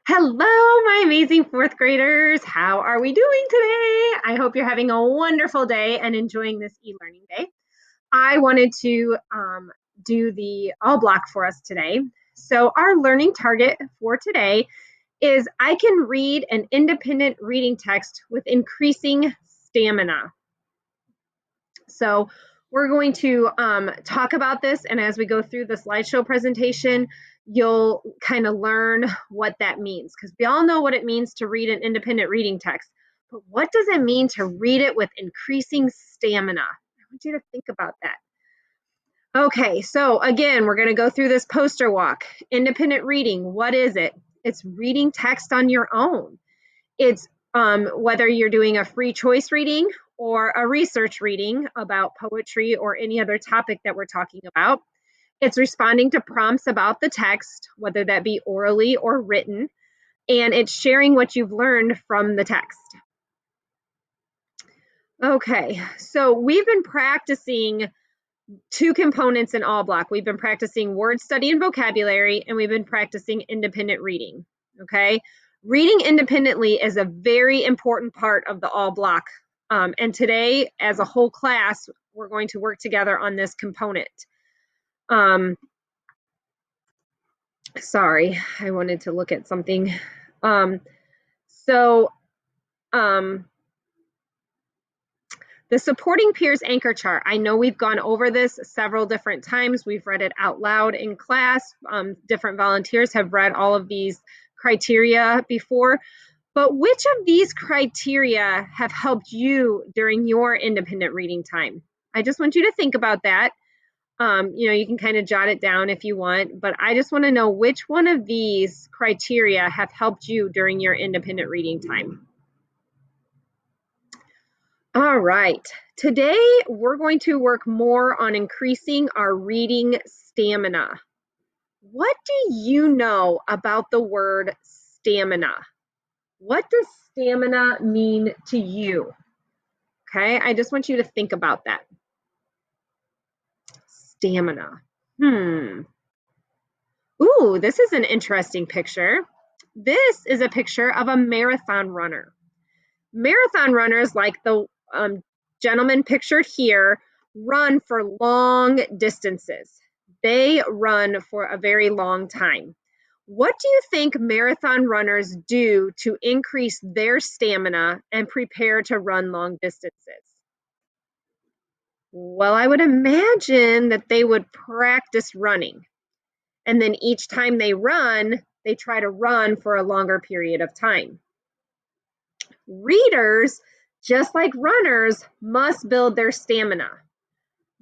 Hello, my amazing fourth graders. How are we doing today? I hope you're having a wonderful day and enjoying this e-learning day. I wanted to do the all block for us today. So our learning target for today is I can read an independent reading text with increasing stamina. So we're going to talk about this, and as we go through the slideshow presentation, you'll kind of learn what that means, because we all know what it means to read an independent reading text, but what does it mean to read it with increasing stamina? I want you to think about that. Okay, so again, we're going to go through this poster walk. Independent reading, what is it? It's reading text on your own. It's whether you're doing a free choice reading or a research reading about poetry or any other topic that we're talking about. It's responding to prompts about the text, whether that be orally or written, and it's sharing what you've learned from the text. Okay, so we've been practicing two components in All Block. We've been practicing word study and vocabulary, and we've been practicing independent reading. Okay, reading independently is a very important part of the All Block. And today, as a whole class, we're going to work together on this component. Sorry, I wanted to look at something. So, the supporting peers anchor chart. I know we've gone over this several different times. We've read it out loud in class. Different volunteers have read all of these criteria before. But which of these criteria have helped you during your independent reading time? I just want you to think about that. You can kind of jot it down if you want, but I just want to know which one of these criteria have helped you during your independent reading time. All right, today we're going to work more on increasing our reading stamina. What do you know about the word stamina? What does stamina mean to you? Okay, I just want you to think about that. Stamina. Ooh, this is an interesting picture. This is a picture of a marathon runner. Marathon runners, like the gentleman pictured here, run for long distances. They run for a very long time. What do you think marathon runners do to increase their stamina and prepare to run long distances? Well, I would imagine that they would practice running. And then each time they run, they try to run for a longer period of time. Readers, just like runners, must build their stamina.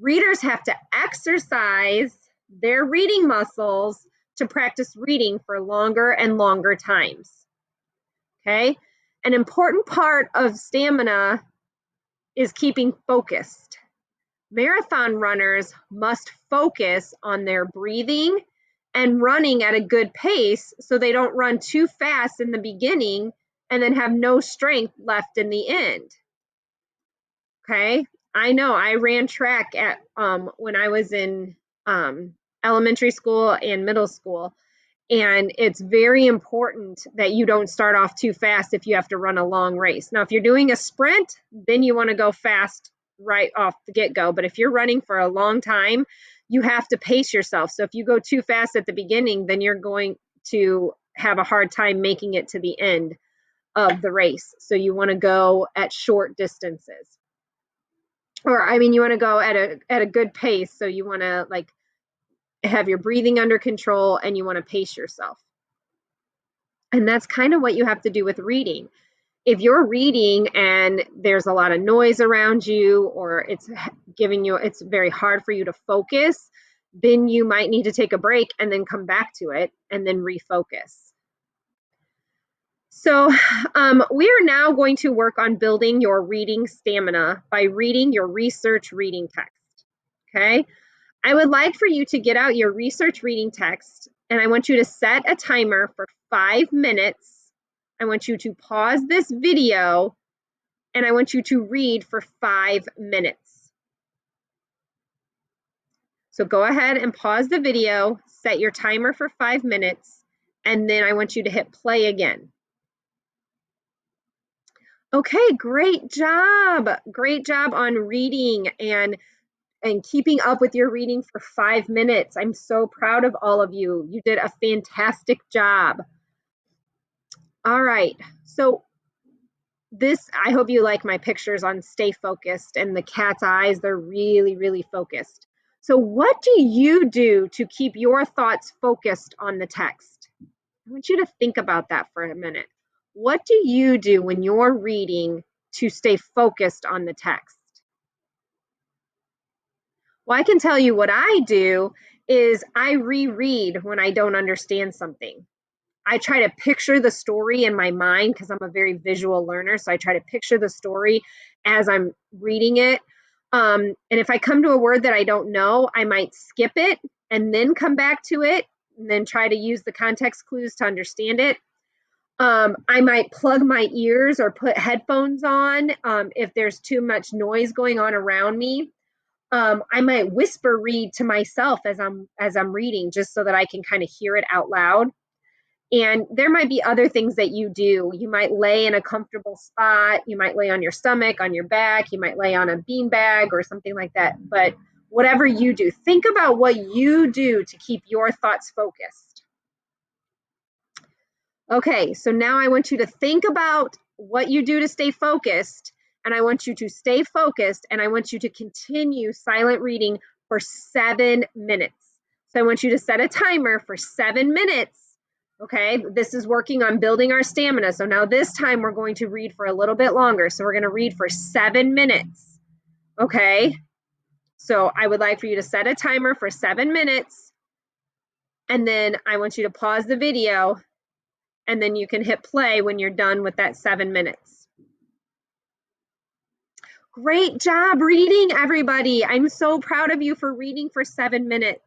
Readers have to exercise their reading muscles to practice reading for longer and longer times. Okay? An important part of stamina is keeping focused. Marathon runners must focus on their breathing and running at a good pace so they don't run too fast in the beginning and then have no strength left in the end. Okay, I know I ran track at when I was in elementary school and middle school, and it's very important that you don't start off too fast if you have to run a long race. Now, if you're doing a sprint, then you want to go fast right off the get-go, but if you're running for a long time, you have to pace yourself. So if you go too fast at the beginning, then you're going to have a hard time making it to the end of the race. So you want to go at short distances. Or I mean, you want to go at a good pace, so you want to like have your breathing under control and you want to pace yourself. And that's kind of what you have to do with reading. If you're reading and there's a lot of noise around you, or it's very hard for you to focus, then you might need to take a break and then come back to it and then refocus. So we are now going to work on building your reading stamina by reading your research reading text. Okay. I would like for you to get out your research reading text, and I want you to set a timer for 5 minutes. I want you to pause this video, and I want you to read for 5 minutes. So go ahead and pause the video, set your timer for 5 minutes, and then I want you to hit play again. Okay, great job. Great job on reading and keeping up with your reading for 5 minutes. I'm so proud of all of you. You did a fantastic job. All right. So I hope you like my pictures on stay focused, and the cat's eyes, they're really, really focused. So what do you do to keep your thoughts focused on the text? I want you to think about that for a minute. What do you do when you're reading to stay focused on the text? Well, I can tell you what I do is I reread when I don't understand something. I try to picture the story in my mind because I'm a very visual learner. So I try to picture the story as I'm reading it. And if I come to a word that I don't know, I might skip it and then come back to it and then try to use the context clues to understand it. I might plug my ears or put headphones on if there's too much noise going on around me. I might whisper read to myself as I'm reading, just so that I can kind of hear it out loud. And there might be other things that you do. You might lay in a comfortable spot. You might lay on your stomach, on your back. You might lay on a bean bag or something like that. But whatever you do, think about what you do to keep your thoughts focused. Okay, so now I want you to think about what you do to stay focused, and I want you to stay focused, and I want you to continue silent reading for 7 minutes. So I want you to set a timer for 7 minutes. Okay, this is working on building our stamina. So now this time we're going to read for a little bit longer. So we're going to read for 7 minutes. Okay, so I would like for you to set a timer for 7 minutes, and then I want you to pause the video, and then you can hit play when you're done with that 7 minutes. Great job reading, everybody. I'm so proud of you for reading for 7 minutes.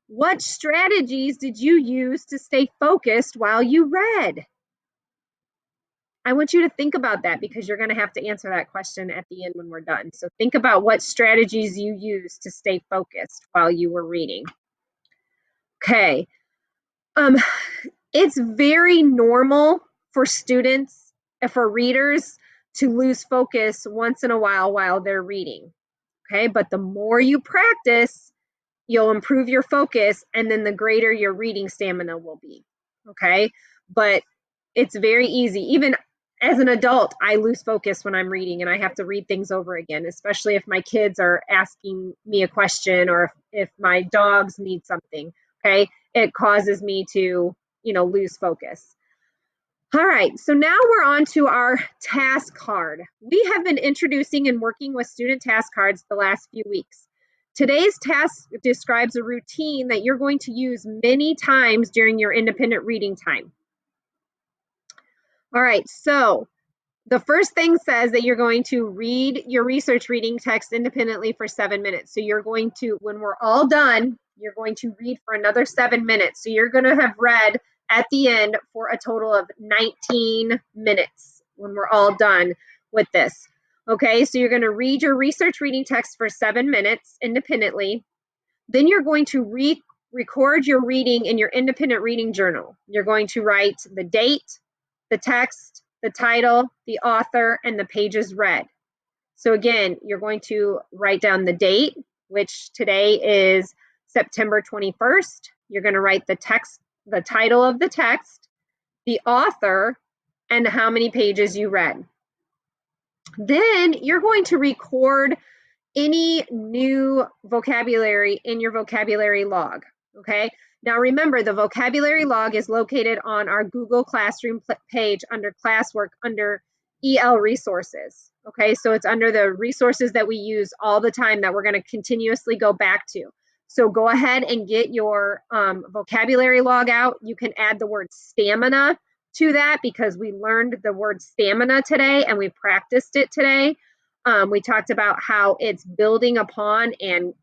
What strategies did you use to stay focused while you read? I want you to think about that because you're going to have to answer that question at the end when we're done. So think about what strategies you used to stay focused while you were reading. Okay. It's very normal for students, for readers, to lose focus once in a while they're reading. Okay, but the more you practice, you'll improve your focus, and then the greater your reading stamina will be. Okay, but it's very easy. Even as an adult, I lose focus when I'm reading and I have to read things over again, especially if my kids are asking me a question or if my dogs need something. Okay, it causes me to, lose focus. All right, so now we're on to our task card. We have been introducing and working with student task cards the last few weeks. Today's task describes a routine that you're going to use many times during your independent reading time. All right, so the first thing says that you're going to read your research reading text independently for 7 minutes. So you're going to, when we're all done, you're going to read for another 7 minutes. So you're going to have read at the end for a total of 19 minutes when we're all done with this. Okay, so you're going to read your research reading text for 7 minutes independently. Then you're going to record your reading in your independent reading journal. You're going to write the date, the text, the title, the author, and the pages read. So again, you're going to write down the date, which today is September 21st. You're going to write the text, the title of the text, the author, and how many pages you read. Then you're going to record any new vocabulary in your vocabulary log. Okay. Now remember, the vocabulary log is located on our Google Classroom page under classwork under EL resources. Okay, so it's under the resources that we use all the time that we're going to continuously go back to. So go ahead and get your vocabulary log out. You can add the word stamina to that because we learned the word stamina today and we practiced it today. We talked about how it's building upon and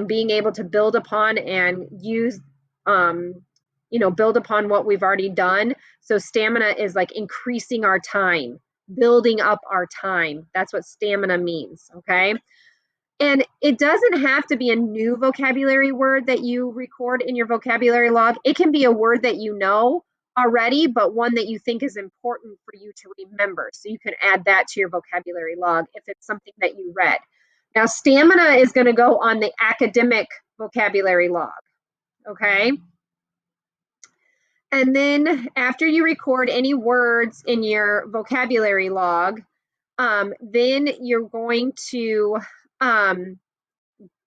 being able to build upon and use, build upon what we've already done. So stamina is like increasing our time, building up our time. That's what stamina means, okay? And it doesn't have to be a new vocabulary word that you record in your vocabulary log. It can be a word that you know already, but one that you think is important for you to remember. So you can add that to your vocabulary log if it's something that you read. Now, stamina is going to go on the academic vocabulary log, okay? And then after you record any words in your vocabulary log, then you're going to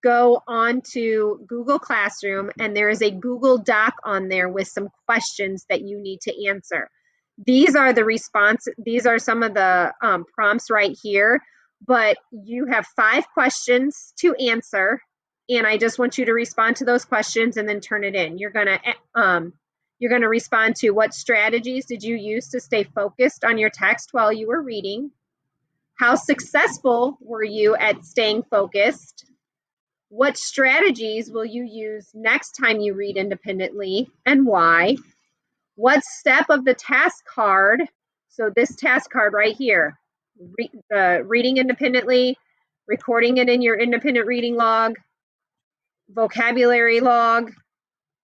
go on to Google Classroom, and there is a Google Doc on there with some questions that you need to answer. These are some of the prompts right here, but you have 5 questions to answer, and I just want you to respond to those questions and then turn it in. You're gonna respond to: what strategies did you use to stay focused on your text while you were reading? How successful were you at staying focused? What strategies will you use next time you read independently, and why? What step of the task card, so this task card right here, reading independently, recording it in your independent reading log, vocabulary log,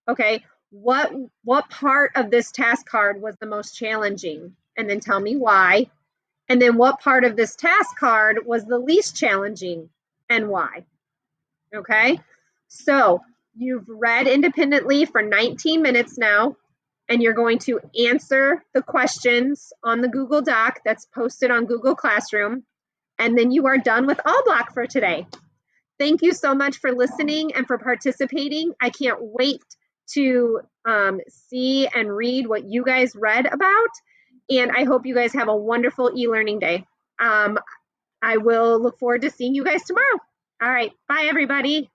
okay, what part of this task card was the most challenging? And then tell me why. And then what part of this task card was the least challenging and why? Okay, so you've read independently for 19 minutes now, and you're going to answer the questions on the Google Doc that's posted on Google Classroom, and then you are done with All Block for today. Thank you so much for listening and for participating. I can't wait to see and read what you guys read about, and I hope you guys have a wonderful e-learning day. I will look forward to seeing you guys tomorrow. All right, bye everybody.